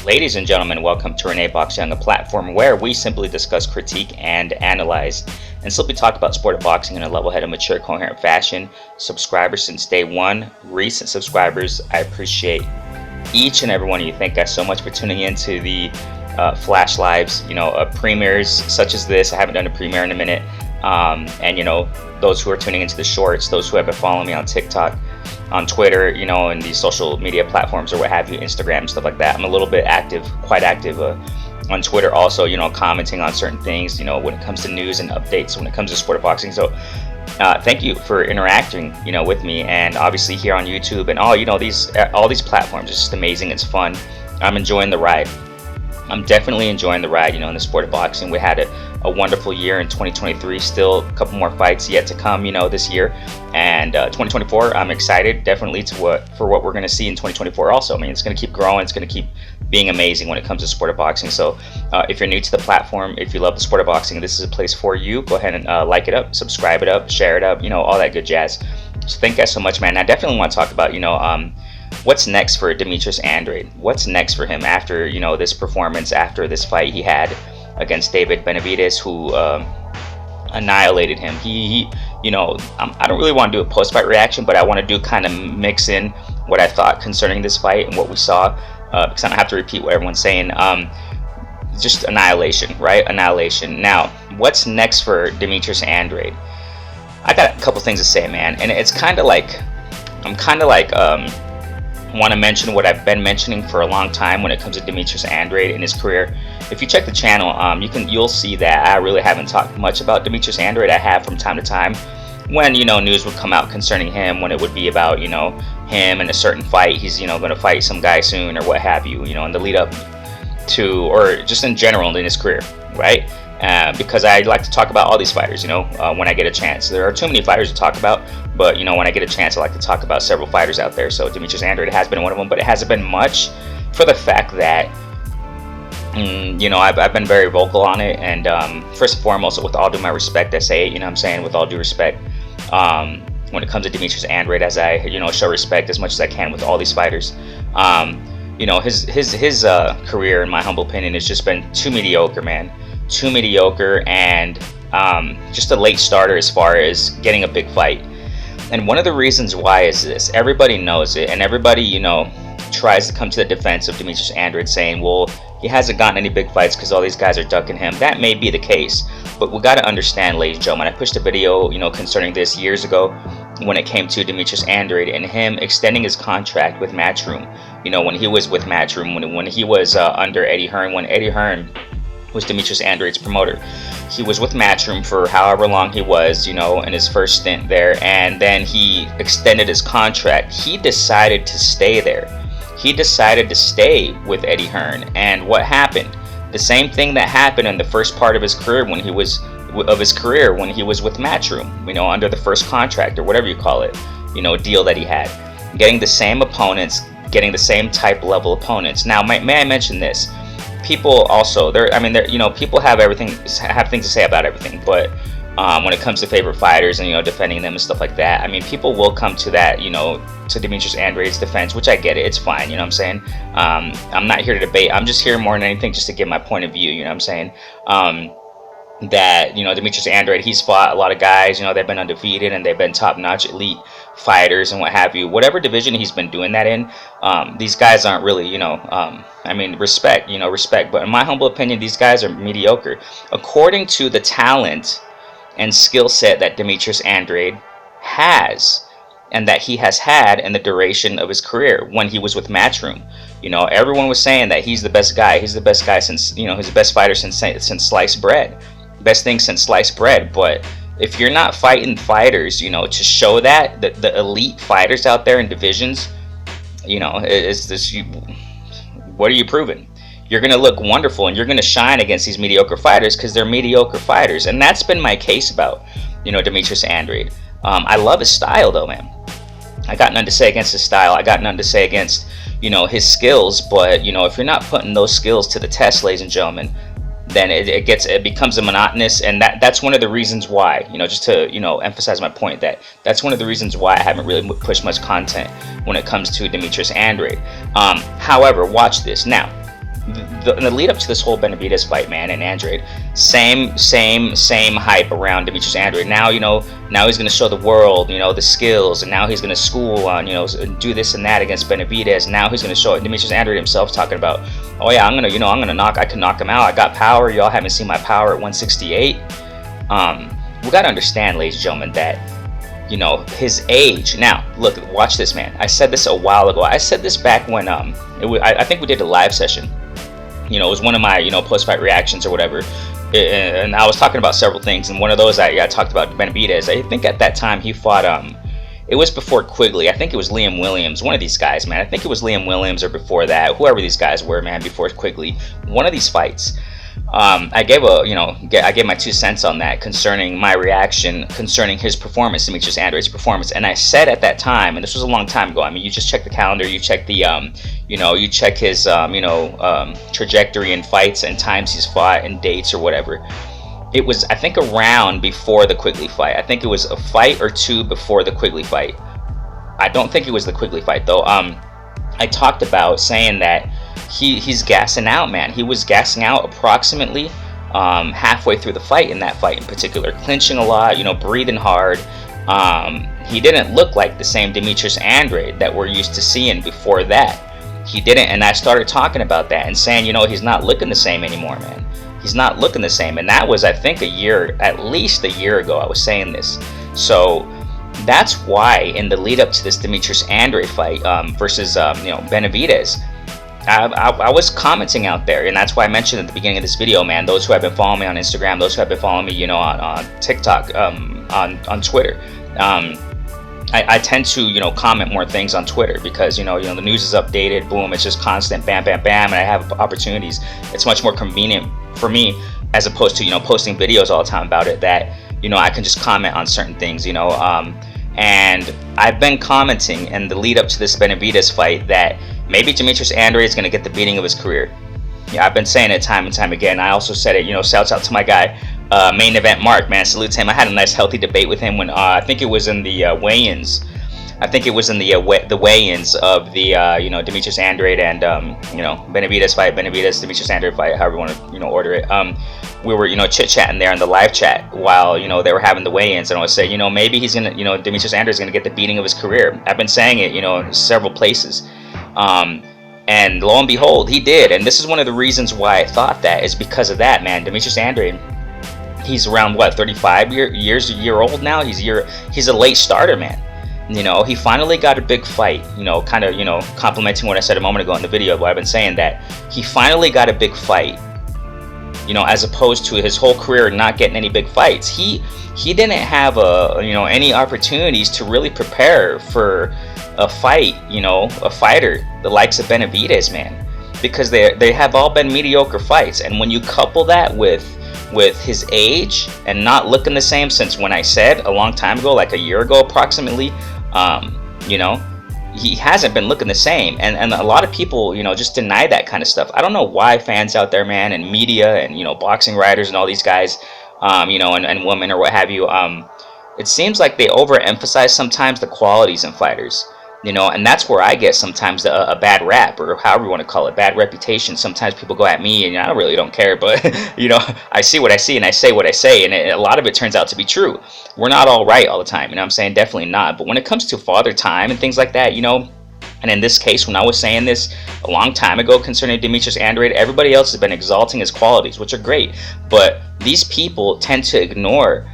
Ladies and gentlemen, welcome to Renee Boxing, a platform where we simply discuss, critique, and analyze, and simply talk about sport of boxing in a level-headed, mature, coherent fashion. Subscribers since day one, recent subscribers, I appreciate each and every one of you. Thank you guys so much for tuning in to the flash lives, premieres such as this. I haven't done a premiere in a minute. And those who are tuning into the shorts, those who have been following me on TikTok, on Twitter, and these social media platforms or what have you, Instagram, stuff like that. I'm a little bit active, quite active on Twitter also, commenting on certain things, when it comes to news and updates, when it comes to sport of boxing. So thank you for interacting, with me, and obviously here on YouTube and all these platforms. It's just amazing. It's fun. I'm enjoying the ride. I'm definitely enjoying the ride, in the sport of boxing. We had a wonderful year in 2023, still a couple more fights yet to come, this year. And 2024, I'm excited definitely for what we're going to see in 2024 also. I mean, it's going to keep growing. It's going to keep being amazing when it comes to sport of boxing. So if you're new to the platform, if you love the sport of boxing, this is a place for you. Go ahead and like it up, subscribe it up, share it up, all that good jazz. So thank you guys so much, man. I definitely want to talk about, what's next for Demetrius Andrade? What's next for him after, this performance, after this fight he had against David Benavidez, who annihilated him? I don't really want to do a post-fight reaction, but I want to do kind of mix in what I thought concerning this fight and what we saw, because I don't have to repeat what everyone's saying. Just annihilation, right? Annihilation. Now, what's next for Demetrius Andrade? I got a couple things to say, man, and it's kind of like want to mention what I've been mentioning for a long time when it comes to Demetrius Andrade in his career. If you check the channel, you'll see that I really haven't talked much about Demetrius Andrade. I have from time to time when news would come out concerning him, when it would be about him in a certain fight. He's going to fight some guy soon or what have you, in the lead up to, or just in general in his career, right? Because I like to talk about all these fighters, when I get a chance. There are too many fighters to talk about, but when I get a chance, I like to talk about several fighters out there. So Demetrius Andrade has been one of them, but it hasn't been much for the fact that I've been very vocal on it. And first and foremost, with all due my respect, I say it, with all due respect, when it comes to Demetrius Andrade, as I show respect as much as I can with all these fighters. His career, in my humble opinion, has just been too mediocre, man. Too mediocre, and just a late starter as far as getting a big fight. And one of the reasons why is this: everybody knows it, and everybody tries to come to the defense of Demetrius Andrade, saying, well, he hasn't gotten any big fights because all these guys are ducking him. That may be the case, but we got to understand, ladies and gentlemen, I pushed a video concerning this years ago when it came to Demetrius Andrade and him extending his contract with Matchroom. When he was with Matchroom, when he was under Eddie Hearn, when Eddie Hearn was Demetrius Andrade's promoter. He was with Matchroom for however long he was, in his first stint there, and then he extended his contract. He decided to stay there. He decided to stay with Eddie Hearn, and what happened? The same thing that happened in the first part of his career when he was with Matchroom, under the first contract or whatever you call it, deal that he had, getting the same opponents, getting the same type level opponents. Now, may I mention this? People also, people have things to say about everything, but when it comes to favorite fighters and defending them and stuff like that, people will come to that, to Demetrius Andrade's defense, which I get it. It's fine, what I'm saying. I'm not here to debate. I'm just here more than anything just to give my point of view, what I'm saying. That Demetrius Andrade, he's fought a lot of guys, they've been undefeated and they've been top-notch elite fighters and what have you. Whatever division he's been doing that in, these guys aren't really, respect, respect. But in my humble opinion, these guys are mediocre. According to the talent and skill set that Demetrius Andrade has, and that he has had in the duration of his career when he was with Matchroom. Everyone was saying that he's the best guy. He's the best guy since, he's the best fighter since sliced bread. Best thing since sliced bread. But if you're not fighting fighters, to show that, the elite fighters out there in divisions, it's this, what are you proving? You're going to look wonderful and you're going to shine against these mediocre fighters because they're mediocre fighters. And that's been my case about, Demetrius Andrade. I love his style though, man. I got nothing to say against his style. I got nothing to say against, his skills. But, if you're not putting those skills to the test, ladies and gentlemen, then it becomes a monotonous, and that's one of the reasons why, just to emphasize my point, that's one of the reasons why I haven't really pushed much content when it comes to Demetrius Andrade. However, watch this now. in the lead up to this whole Benavidez fight, man, and Andrade, same hype around Demetrius Andrade. Now, now he's going to show the world, the skills, and now he's going to school on, do this and that against Benavidez. Now he's going to show it. Demetrius Andrade himself talking about, oh yeah, I can knock him out. I got power. Y'all haven't seen my power at 168. We got to understand, ladies and gentlemen, that his age. Now, look, watch this, man. I said this a while ago. I said this back when I think we did a live session. It was one of my post-fight reactions or whatever, and I was talking about several things. And one of those I talked about Benavidez. I think at that time he fought. It was before Quigley. I think it was Liam Williams. One of these guys, man. I think it was Liam Williams or before that. Whoever these guys were, man. Before Quigley, one of these fights. I gave my 2 cents on that concerning my reaction concerning his performance, Demetrius Andrade's performance. And I said at that time, and this was a long time ago. I mean, you just check the calendar, you check the you check his trajectory in fights and times he's fought and dates or whatever. It was, I think, around before the Quigley fight. I think it was a fight or two before the Quigley fight. I don't think it was the Quigley fight though. I talked about saying that he's gassing out, man. He was gassing out approximately halfway through the fight, in that fight in particular, clinching a lot, breathing hard. He didn't look like the same Demetrius Andrade that we're used to seeing before that. He didn't, and I started talking about that and saying, he's not looking the same anymore, man. He's not looking the same, and that was, I think, at least a year ago I was saying this. So that's why in the lead up to this Demetrius Andrade fight versus Benavidez, I was commenting out there, and that's why I mentioned at the beginning of this video, man, those who have been following me on Instagram, those who have been following me, on TikTok, on Twitter. I tend to, comment more things on Twitter because, the news is updated, boom, it's just constant, bam, bam, bam, and I have opportunities. It's much more convenient for me as opposed to, posting videos all the time about it, that, I can just comment on certain things, and I've been commenting in the lead up to this Benavidez fight that maybe Demetrius Andrade is going to get the beating of his career. Yeah, I've been saying it time and time again. I also said it, shouts out to my guy, Main Event Mark, man, salute to him. I had a nice healthy debate with him when I think it was in the weigh-ins. I think it was in the weigh-ins of the Demetrius Andrade and Benavidez fight, Demetrius Andrade fight, however you want to order it. We were chit-chatting there in the live chat while they were having the weigh-ins, and I was saying maybe he's gonna Demetrius Andrade is gonna get the beating of his career. I've been saying it in several places, and lo and behold, he did. And this is one of the reasons why I thought that is because of that, man. Demetrius Andrade, he's around 35 years old now. He's a late starter, man. He finally got a big fight, kind of, complimenting what I said a moment ago in the video, but I've been saying that he finally got a big fight, as opposed to his whole career not getting any big fights. He didn't have any opportunities to really prepare for a fight, a fighter the likes of Benavidez, man, because they have all been mediocre fights. And when you couple that with his age and not looking the same since when I said a long time ago, like a year ago approximately, he hasn't been looking the same, and a lot of people just deny that kind of stuff. I don't know why fans out there, man, and media and boxing writers and all these guys, and women or what have you, it seems like they overemphasize sometimes the qualities in fighters. And that's where I get sometimes a bad rap, or however you want to call it, bad reputation. Sometimes people go at me, and I don't care, but I see what I see and I say what I say, and a lot of it turns out to be true. We're not all right all the time, I'm saying, definitely not. But when it comes to Father Time and things like that, and in this case, when I was saying this a long time ago concerning Demetrius Andrade, everybody else has been exalting his qualities, which are great, but these people tend to ignore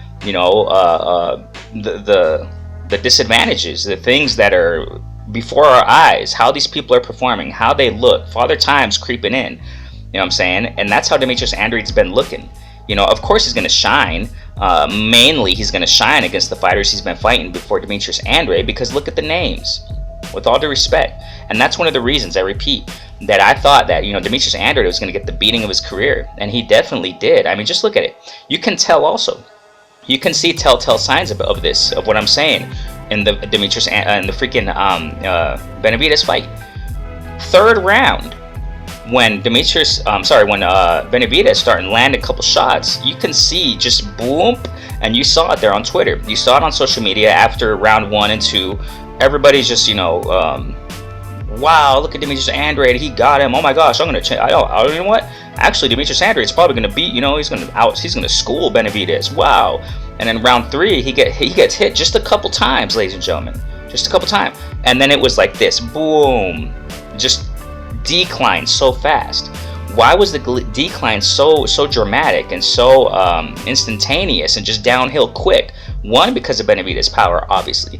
the disadvantages, the things that are before our eyes, how these people are performing, how they look. Father Time's creeping in, what I'm saying? And that's how Demetrius Andrade's been looking. Of course he's going to shine. Mainly he's going to shine against the fighters he's been fighting before Demetrius Andrade, because look at the names, with all due respect. And that's one of the reasons, I repeat, that I thought that, Demetrius Andrade was going to get the beating of his career. And he definitely did. I mean, just look at it. You can tell also. You can see telltale signs of this, of what I'm saying, in the Demetrius and the freaking Benavidez fight. Third round, when Benavidez started landing a couple shots, you can see just boom, and you saw it there on Twitter. You saw it on social media after round 1 and 2. Everybody's just, wow, look at Demetrius Andrade, he got him. Oh my gosh, I'm gonna change. I don't. You know what? Actually, Demetrius Andrade is probably gonna beat. He's gonna school Benavidez. Wow. And then round 3, he gets hit just a couple times, ladies and gentlemen, just a couple times, and then it was like this, boom, just declined so fast. Why was the decline so dramatic and so instantaneous and just downhill quick? One, because of Benavidez' power, obviously,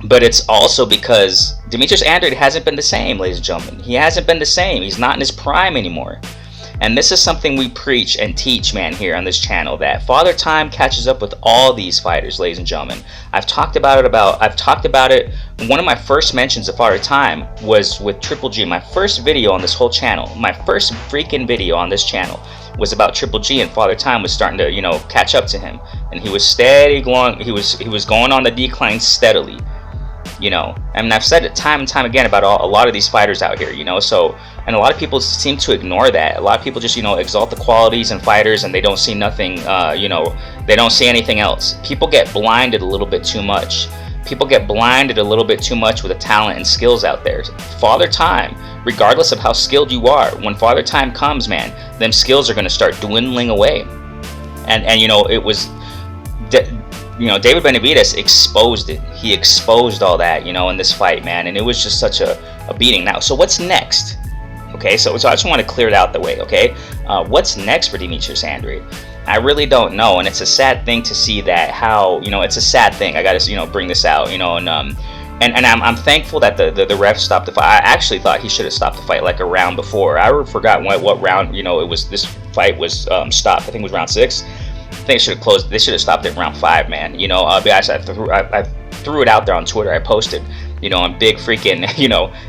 but it's also because Demetrius Andrade hasn't been the same, ladies and gentlemen. He hasn't been the same. He's not in his prime anymore. And this is something we preach and teach, man, here on this channel, that Father Time catches up with all these fighters, ladies and gentlemen. I've talked about it. One of my first mentions of Father Time was with Triple G. My first video on this whole channel, my first freaking video on this channel was about Triple G, and Father Time was starting to, catch up to him. And he was steady going, he was going on the decline steadily. And I've said it time and time again about a lot of these fighters out here, so, and a lot of people seem to ignore that. A lot of people just, exalt the qualities in fighters, and they don't see nothing, they don't see anything else. People get blinded a little bit too much. People get blinded a little bit too much with the talent and skills out there. Father Time, regardless of how skilled you are, when Father Time comes, man, them skills are going to start dwindling away. And it was... David Benavidez exposed it. He exposed all that, in this fight, man. And it was just such a beating. Now, so what's next? Okay, so I just want to clear it out the way, okay? What's next for Demetrius Andrade? I really don't know. And it's a sad thing to see that how, it's a sad thing. I got to, bring this out, and I'm thankful that the ref stopped the fight. I actually thought he should have stopped the fight like a round before. I forgot what round, it was, this fight was stopped. I think it was round 6. I think they should have closed. They should have stopped at round 5, man. I threw it out there on Twitter. I posted, in big freaking,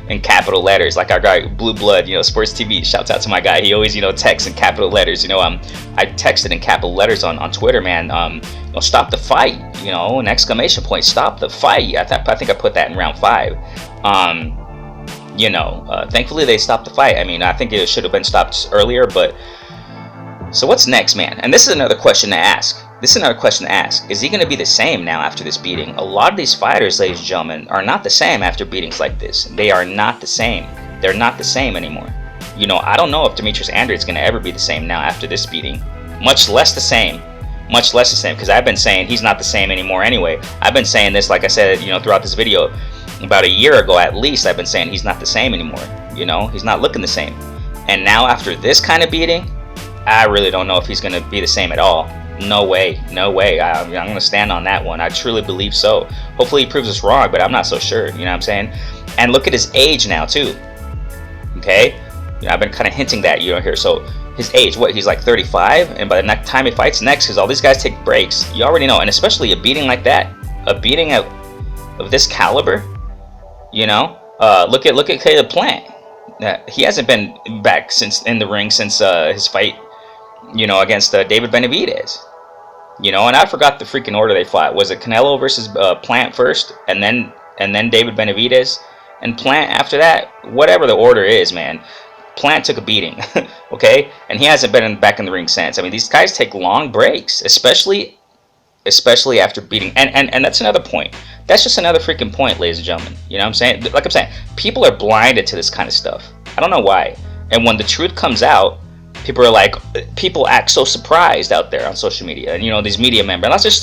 in capital letters, like our guy Blue Blood, Sports TV. Shouts out to my guy. He always, texts in capital letters. I texted in capital letters on Twitter, man. Stop the fight. An exclamation point. Stop the fight. I think I put that in round 5. Thankfully they stopped the fight. I mean, I think it should have been stopped earlier, but. So what's next, man? And this is another question to ask. Is he going to be the same now after this beating? A lot of these fighters, ladies and gentlemen, are not the same after beatings like this. They are not the same. They're not the same anymore. I don't know if Demetrius Andrade is going to ever be the same now after this beating. Much less the same. Because I've been saying he's not the same anymore anyway. I've been saying this, like I said, throughout this video, about a year ago at least. I've been saying he's not the same anymore. He's not looking the same. And now after this kind of beating, I really don't know if he's going to be the same at all. No way. I'm going to stand on that one. I truly believe so. Hopefully he proves us wrong, but I'm not so sure. You know what I'm saying? And look at his age now, too. Okay? I've been kind of hinting that, here. So his age, he's like 35? And by the next time he fights next, because all these guys take breaks, you already know. And especially a beating like that, a beating of this caliber, look at Caleb Plant. He hasn't been back in the ring since his fight, against David Benavidez. And I forgot the freaking order they fought. Was it Canelo versus Plant first, and then David Benavidez, and Plant after that? Whatever the order is, man. Plant took a beating, okay, and he hasn't been back in the ring since. I mean, these guys take long breaks, especially after beating. And that's another point. That's just another freaking point, ladies and gentlemen. You know what I'm saying? Like I'm saying, people are blinded to this kind of stuff. I don't know why. And when the truth comes out, people act so surprised out there on social media. And these media members, not just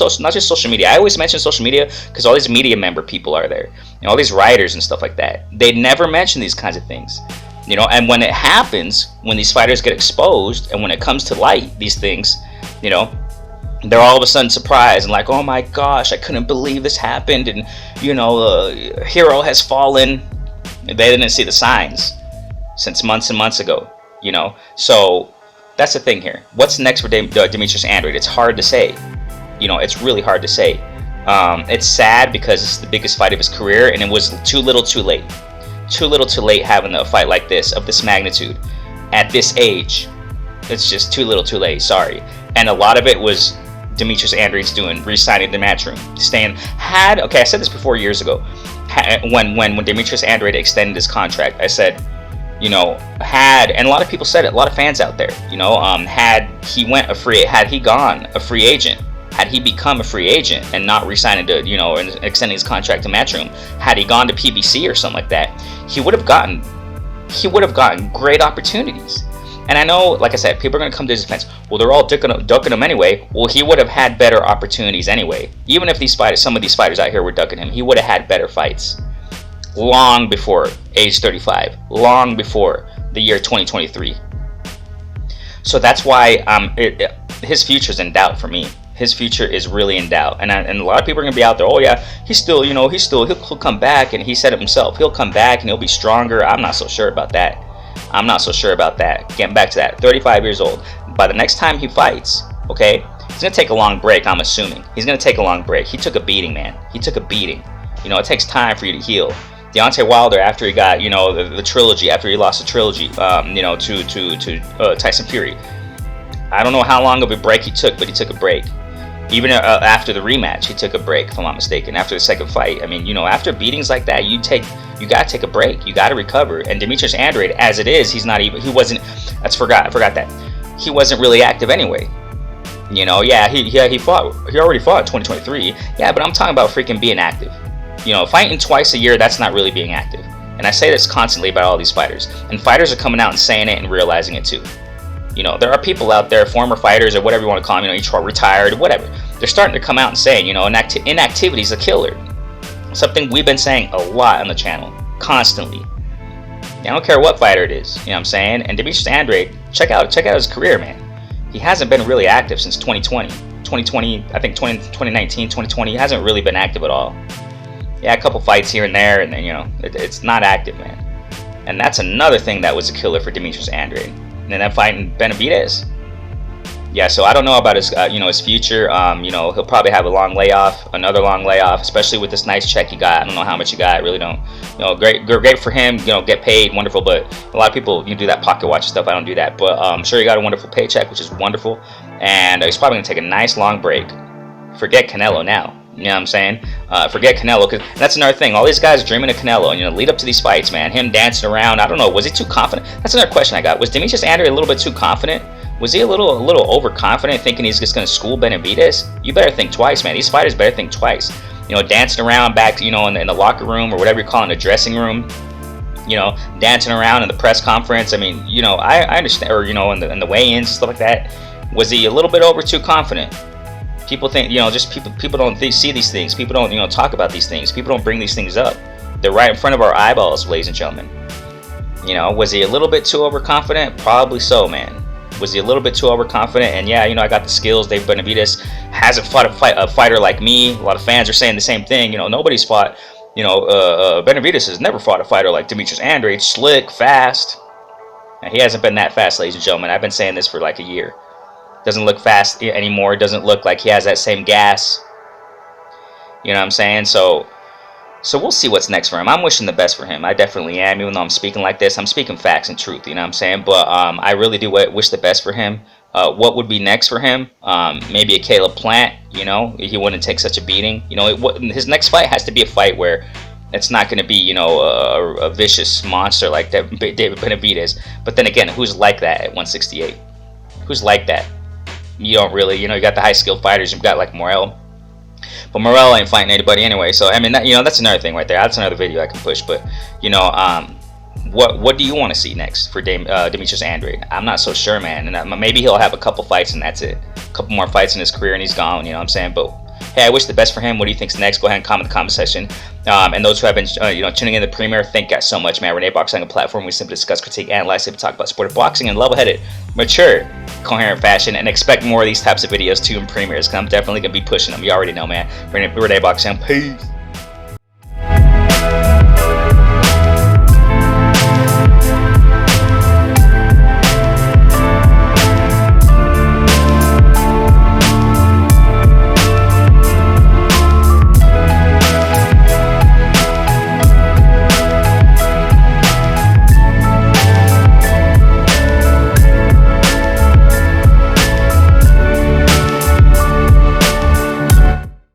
social media. I always mention social media because all these media member people are there. All these writers and stuff like that. They never mention these kinds of things. And when it happens, when these fighters get exposed, and when it comes to light, these things, they're all of a sudden surprised and like, oh my gosh, I couldn't believe this happened, and a hero has fallen. They didn't see the signs since months and months ago. So that's the thing here. What's next for Demetrius Andrade? It's hard to say. It's really hard to say. It's sad because it's the biggest fight of his career, and it was too little too late. Too little too late having a fight like this, of this magnitude, at this age. It's just too little too late, sorry. And a lot of it was Demetrius Andrade's doing, re-signing the Matchroom. I said this before years ago, when Demetrius Andrade extended his contract, I said, and a lot of people said it, a lot of fans out there, had he gone a free agent, had he become a free agent and not re-signing to, you know, and extending his contract to Matchroom, had he gone to PBC or something like that, he would have gotten great opportunities. And I know, like I said, people are going to come to his defense. Well, they're all ducking him anyway. Well, he would have had better opportunities anyway. Even if some of these fighters out here were ducking him, he would have had better fights long before age 35, long before the year 2023. So that's why his future is in doubt for me. His future is really in doubt, and a lot of people are gonna be out there. Oh yeah, he'll come back, and he said it himself. He'll come back and he'll be stronger. I'm not so sure about that. Getting back to that, 35 years old. By the next time he fights, okay, he's gonna take a long break. I'm assuming he's gonna take a long break. He took a beating, man. He took a beating. You know, it takes time for you to heal. Deontay Wilder, after he got, you know, the trilogy, after he lost the trilogy, you know, to Tyson Fury. I don't know how long of a break he took, but he took a break. Even after the rematch, he took a break, if I'm not mistaken. After the second fight, I mean, you know, after beatings like that, you gotta take a break. You gotta recover. And Demetrius Andrade, as it is, he wasn't. I forgot that. He wasn't really active anyway. You know, yeah, he already fought in 2023. Yeah, but I'm talking about freaking being active. You know, fighting twice a year, that's not really being active. And I say this constantly about all these fighters. And fighters are coming out and saying it and realizing it too. You know, there are people out there, former fighters or whatever you want to call them, you know, each are retired, whatever. They're starting to come out and saying, you know, inactivity is a killer. Something we've been saying a lot on the channel, constantly. I don't care what fighter it is, you know what I'm saying? And Demetrius Andrade, check out his career, man. He hasn't been really active since 2020. 2020, I think 2019, 2020, he hasn't really been active at all. Yeah, a couple fights here and there, and then, you know, it's not active, man. And that's another thing that was a killer for Demetrius Andrade. And then that fighting Benavidez. Yeah, so I don't know about his, you know, his future. You know, he'll probably have another long layoff, especially with this nice check he got. I don't know how much he got. I really don't. You know, great for him. You know, get paid, wonderful. But a lot of people, you do that pocket watch stuff. I don't do that. But I'm sure he got a wonderful paycheck, which is wonderful. And he's probably gonna take a nice long break. Forget Canelo now. You know what I'm saying? Forget Canelo, because that's another thing. All these guys dreaming of Canelo, you know, lead up to these fights, man. Him dancing around. I don't know. Was he too confident? That's another question I got. Was Demetrius Andrade a little bit too confident? Was he a little overconfident, thinking he's just going to school Benavidez? You better think twice, man. These fighters better think twice. You know, dancing around back, you know, in the locker room or whatever you call it, in the dressing room. You know, dancing around in the press conference. I mean, you know, I understand, or, you know, in the weigh-ins and stuff like that. Was he a little bit too confident? People think, you know, just people don't see these things. People don't, you know, talk about these things. People don't bring these things up. They're right in front of our eyeballs, ladies and gentlemen. You know, was he a little bit too overconfident? Probably so, man. Was he a little bit too overconfident? And yeah, you know, I got the skills. David Benavidez hasn't fought a fighter like me. A lot of fans are saying the same thing. You know, nobody's fought. You know, Benavidez has never fought a fighter like Demetrius Andrade. Slick, fast. Now, he hasn't been that fast, ladies and gentlemen. I've been saying this for like a year. Doesn't look fast anymore. Doesn't look like he has that same gas. You know what I'm saying? So we'll see what's next for him. I'm wishing the best for him. I definitely am. Even though I'm speaking like this, I'm speaking facts and truth. You know what I'm saying? But I really do wish the best for him. What would be next for him? Maybe a Caleb Plant. You know, he wouldn't take such a beating. You know, his next fight has to be a fight where it's not going to be, you know, a vicious monster like David Benavidez. But then again, who's like that at 168? Who's like that? You don't really, you know, you got the high skilled fighters. You've got like Morel, but Morel ain't fighting anybody anyway. So I mean, you know, that's another thing right there. That's another video I can push. But you know, what do you want to see next for Demetrius Andrade? I'm not so sure, man. And maybe he'll have a couple fights and that's it. A couple more fights in his career and he's gone. You know what I'm saying? But hey, I wish the best for him. What do you think's next? Go ahead and comment in the comment section. And those who have been, you know, tuning in the premiere, thank you guys so much, man. Renee Boxing, a platform we simply discuss, critique, analyze, simply talk about sport of boxing in level-headed, mature, coherent fashion, and expect more of these types of videos too in premieres. Because I'm definitely gonna be pushing them. You already know, man. Renee Boxing, peace.